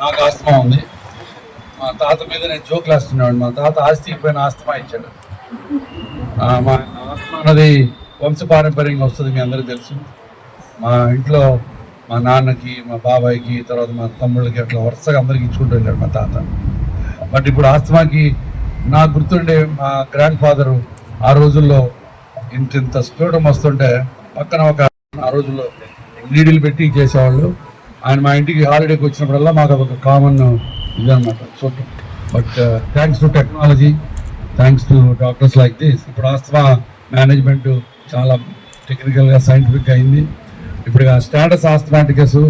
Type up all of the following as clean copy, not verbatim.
నాకు ఆస్తమా ఉంది. మా తాత మీద నేను జోకులు వేస్తున్నాడు. మా తాత ఆస్తికి పోయిన ఆస్తమా ఇచ్చాడు. మా ఆస్తమా అన్నది వంశపారంపర్యంగా వస్తుంది, మీ అందరికీ తెలుసు. మా ఇంట్లో మా నాన్నకి, మా బాబాయ్కి, తర్వాత మా తమ్ముళ్ళకి అట్లా వరుసగా అందరికి ఇచ్చుకుంటూ వెళ్ళాడు మా తాత. బట్ ఇప్పుడు ఆస్తమాకి నాకు గుర్తుండే మా గ్రాండ్ ఫాదరు ఆ రోజుల్లో ఇంత స్ఫోటం వస్తుంటే పక్కన ఆ రోజుల్లో నీడిలు పెట్టి చేసేవాళ్ళు. ఆయన మా ఇంటికి హాలిడేకి వచ్చినప్పుడల్లా మాకు ఒక కామన్ ఇదనమాట చూడటం. But thanks to technology, thanks to doctors like this, ఇప్పుడు ఆస్తమా మేనేజ్మెంట్ చాలా టెక్నికల్గా సైంటిఫిక్గా అయింది. ఇప్పుడు స్టాటస్ ఆస్తమాటికస్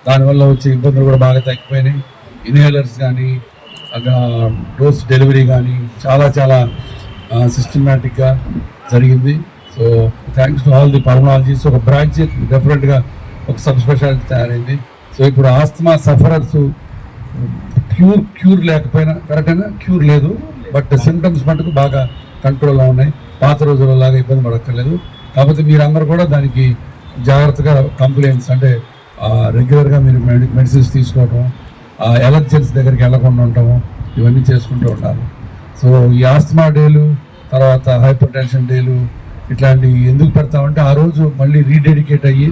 దానివల్ల వచ్చే ఇబ్బందులు కూడా బాగా తగ్గిపోయినాయి. ఇన్హేలర్స్ కానీ డోస్ డెలివరీ కానీ చాలా చాలా సిస్టమేటిక్గా జరిగింది. So thanks to all the pulmonologists. ఒక బ్రాంచ్ డెఫినెట్గా ఒక సబ్ స్పెషాలిటీ తయారైంది. సో ఇప్పుడు ఆస్తమా సఫరర్స్ క్యూర్ లేకపోయినా, కరెక్ట్గా క్యూర్ లేదు, బట్ సిమ్టమ్స్ మటుకు బాగా కంట్రోల్లో ఉన్నాయి. పాత రోజులలాగా ఇబ్బంది పడక్కర్లేదు. కాకపోతే మీరందరూ కూడా దానికి జాగ్రత్తగా కంప్లైంట్స్ అంటే రెగ్యులర్గా మీరు మెడిసిన్స్ తీసుకోవటం, ఎలర్జెన్స్ దగ్గరికి వెళ్ళకుండా ఉండటము, ఇవన్నీ చేసుకుంటూ ఉండాలి. సో ఈ ఆస్తమా డేలు, తర్వాత హైపర్ టెన్షన్ డేలు ఇట్లాంటివి ఎందుకు పెడతామంటే ఆ రోజు మళ్ళీ రీడెడికేట్ అయ్యి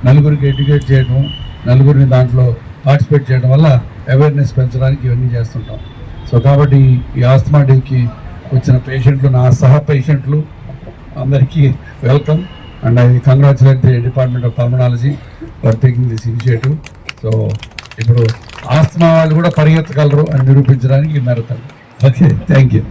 నలుగురికి ఎడ్యుకేట్ చేయడం, నలుగురిని దాంట్లో పార్టిసిపేట్ చేయడం వల్ల అవేర్నెస్ పెంచడానికి ఇవన్నీ చేస్తుంటాం. సో కాబట్టి ఈ ఆస్తమా డేకి వచ్చిన పేషెంట్లు, నా సహ పేషెంట్లు అందరికీ welcome and I congratulate the department of pulmonology for taking this initiative. So ఇప్పుడు ఆస్తమా వాళ్ళు కూడా పరిగెత్తగలరు అని నిరూపించడానికి మెరతారు. Okay, thank you.